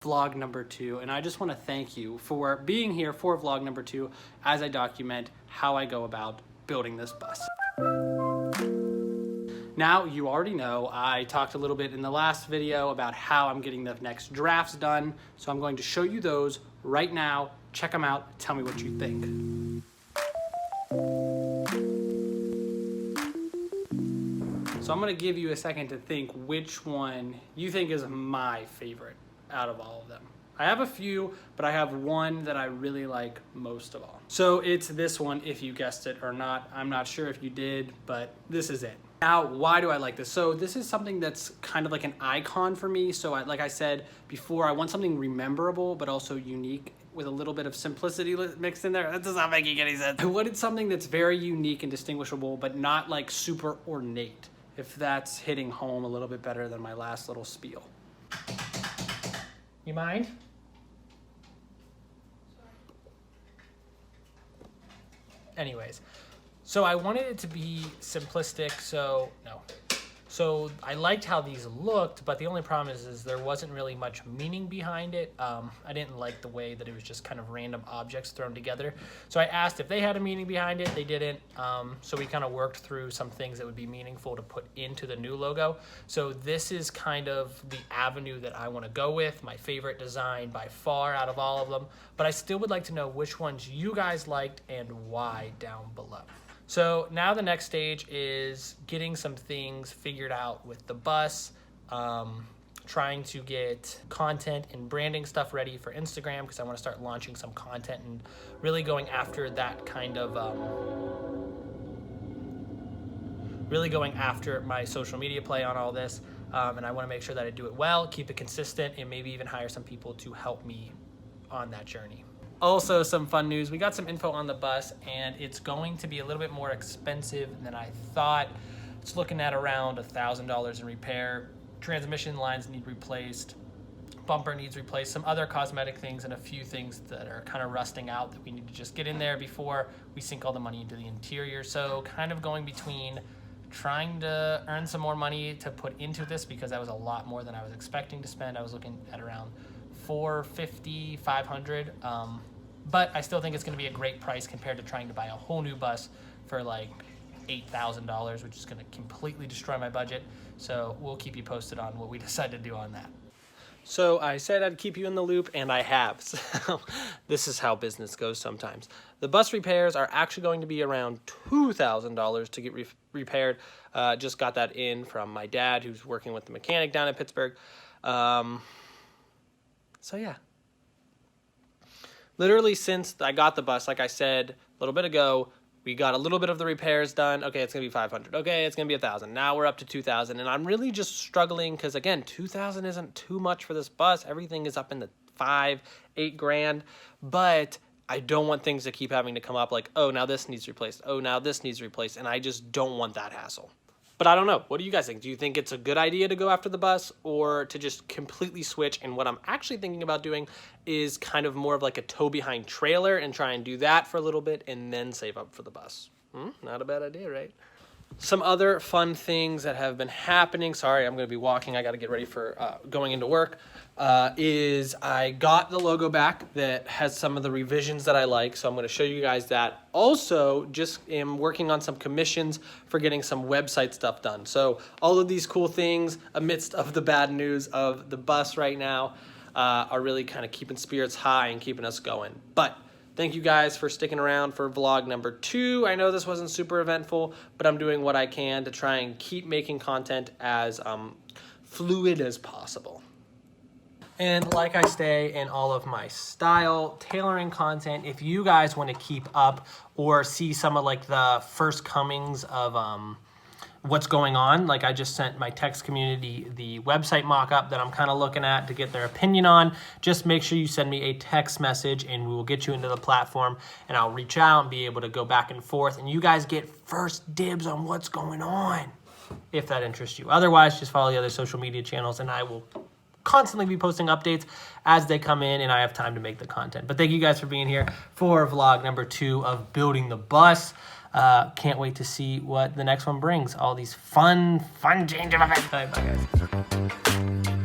vlog number 2, and I just want to thank you for being here for vlog number 2 as I document how I go about building this bus. Now, you already know I talked a little bit in the last video about how I'm getting the next drafts done, so I'm going to show you those right now. Check them out, tell me what you think. So I'm gonna give you a second to think which one you think is my favorite out of all of them. I have a few, but I have one that I really like most of all. So it's this one, if you guessed it or not. I'm not sure if you did, but this is it. Now, why do I like this? So this is something that's kind of like an icon for me. So like I said before, I want something rememberable, but also unique with a little bit of simplicity mixed in there. That does not make any sense. I wanted something that's very unique and distinguishable, but not like super ornate, if that's hitting home a little bit better than my last little spiel. You mind? Anyways, so I wanted it to be simplistic, so I liked how these looked, but the only problem is there wasn't really much meaning behind it. I didn't like the way that it was just kind of random objects thrown together. So I asked if they had a meaning behind it. They didn't. So we kind of worked through some things that would be meaningful to put into the new logo. So this is kind of the avenue that I want to go with, my favorite design by far out of all of them. But I still would like to know which ones you guys liked and why down below. So now the next stage is getting some things figured out with the bus, trying to get content and branding stuff ready for Instagram because I want to start launching some content and really going after that kind of, really going after my social media play on all this. And I want to make sure that I do it well, keep it consistent, and maybe even hire some people to help me on that journey. Also, some fun news. We got some info on the bus, and it's going to be a little bit more expensive than I thought. It's looking at around $1,000 in repair. Transmission lines need replaced. Bumper needs replaced. Some other cosmetic things and a few things that are kind of rusting out that we need to just get in there before we sink all the money into the interior. So kind of going between trying to earn some more money to put into this because that was a lot more than I was expecting to spend. I was looking at around $450, $500, but I still think it's going to be a great price compared to trying to buy a whole new bus for like $8,000, which is going to completely destroy my budget. So we'll keep you posted on what we decide to do on that. So I said I'd keep you in the loop, and I have. So this is how business goes sometimes. The bus repairs are actually going to be around $2,000 to get repaired. Just got that in from my dad, who's working with the mechanic down in Pittsburgh. So yeah, literally since I got the bus, like I said a little bit ago, we got a little bit of the repairs done. Okay, it's gonna be 500. Okay, it's gonna be 1,000. Now we're up to 2,000, and I'm really just struggling because again, 2,000 isn't too much for this bus. Everything is up in the 5, 8 grand, but I don't want things to keep having to come up like, oh, now this needs replaced. Oh, now this needs replaced, and I just don't want that hassle. But I don't know. What do you guys think? Do you think it's a good idea to go after the bus or to just completely switch? And what I'm actually thinking about doing is kind of more of like a tow-behind trailer and try and do that for a little bit and then save up for the bus. Not a bad idea, right? Some other fun things that have been happening, sorry, I'm going to be walking, I got to get ready for going into work, is I got the logo back that has some of the revisions that I like, so I'm going to show you guys that. Also, just am working on some commissions for getting some website stuff done. So all of these cool things amidst of the bad news of the bus right now are really kind of keeping spirits high and keeping us going. But thank you guys for sticking around for vlog number 2. I know this wasn't super eventful, but I'm doing what I can to try and keep making content as fluid as possible. And like I say in all of my style tailoring content, if you guys want to keep up or see some of like the first comings of what's going on, like I just sent my text community the website mock-up that I'm kind of looking at to get their opinion on. Just make sure you send me a text message and we will get you into the platform, and I'll reach out and be able to go back and forth, and you guys get first dibs on what's going on if that interests you. Otherwise, just follow the other social media channels and I will constantly be posting updates as they come in and I have time to make the content. But thank you guys for being here for vlog number 2 of building the bus. Can't wait to see what the next one brings. All these fun change of events. Bye guys.